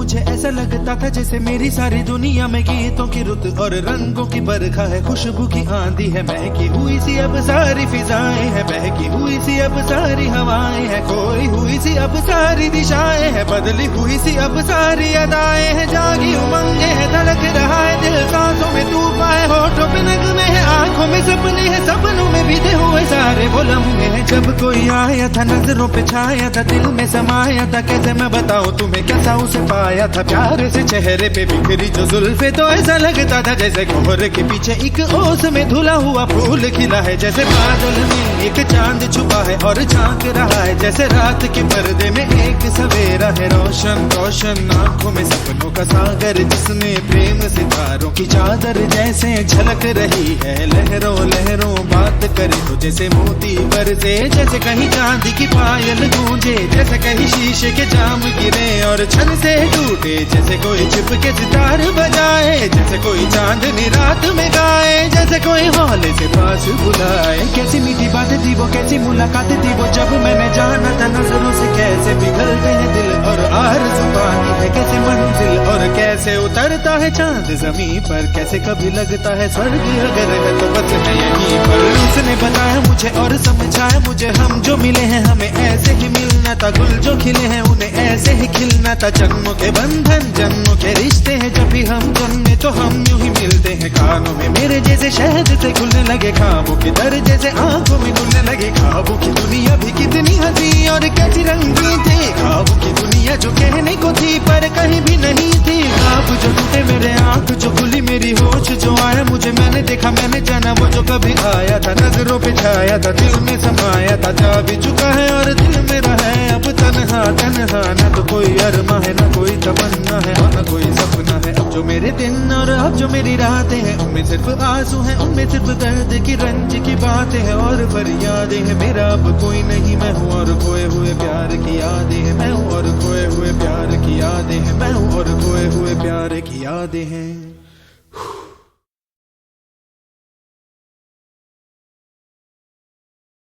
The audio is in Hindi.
मुझे ऐसा लगता था जैसे मेरी सारी दुनिया में गीतों की रुत और रंगों की बरखा है, खुशबू की आंधी है, महकी हुई सी अब सारी फिजाएं है, बहकी हुई सी अब सारी हवाएं है, खोई हुई सी अब सारी दिशाएं है, बदली हुई सी अब सारी अदाएं है, जागी उमंगे है, धड़क रहा है दिल, सांसों में तूफान है, होठों पे नगमे है, आंखों में सपने है, सपनों में बीते हुए सारे वो लम्हे हैं। जब कोई आया था नजरों पे छाया था, दिल में समाया था, कैसे मैं बताऊं तुम्हें कैसा उसे पाया था, प्यार से चेहरे पे बिखरी जो जुल्फे, तो ऐसा लगता था जैसे कोहरे के पीछे एक ओस में धुला हुआ फूल खिला है, जैसे बादल में एक चांद छुपा है और झांक रहा है, जैसे रात के पर्दे में एक सवेरा है, रोशन रोशन आंखों में सपनों का सागर, जिसमें प्रेम सितारों की चादर जैसे झलक रही है, लहरों लहरों बात करे तो जैसे मोती बरसे, जैसे कहीं चांदी की पायल गूंजे, जैसे कहीं शीशे के जाम गिरे और छन से टूटे, जैसे कोई छिप के सितार बजाए, जैसे कोई चांदनी रात में गाए, जैसे कोई हौले से पास बुलाए। कैसी मीठी बातें थी वो, कैसी मुलाकातें थी वो, जब मैंने जाना था नजरों से कैसे पिघलते हैं दिल और आरज़ू पानी है, कैसे मंजिल और कैसे उतरता है चांद जमीन पर, कैसे कभी लगता है स्वर्ग अगर है तो बस है यहीं पर। उसने बताया मुझे और समझाया मुझे, हम जो मिले हैं हमें ऐसे ही मिलना था, गुल जो खिले हैं उन्हें ऐसे ही खिलना था, जन्मों के बंधन जन्मों के रिश्ते हैं, जब भी हम जन्मे तो हम यूं ही मिलते हैं, कानों में मेरे जैसे शहद से खुलने लगे ख्वाबों के दर, जैसे आंखों में खुलने लगे ख्वाबों की दुनिया भी कितनी हंसी और कैसी रंगीन थी, ख्वाबों की दुनिया जो कहने को थी पर कहीं भी नहीं थी, ख्वाब जो टूटे मेरे आंख जो खुली मेरी होश जो आया मुझे, मैंने देखा मैंने जाना वो जो कभी आया था, नजरों पे छाया था, दिल में समाया था, जा भी चुका है और दिल में रहा है अब तन्हा तन्हा, न तो कोई अरमा है न कोई तमन्ना है और न कोई सपना है, अब जो मेरे दिन और अब जो मेरी रातें हैं उनमें सिर्फ आंसू हैं, उनमें सिर्फ दर्द की रंज की बातें हैं और फरियादें हैं, मेरा अब कोई नहीं मैं हूँ और खोए हुए प्यार की यादें हैं, मैं हूँ और खोए हुए प्यार की यादें हैं, मैं हूँ और खोए हुए प्यार की यादें हैं।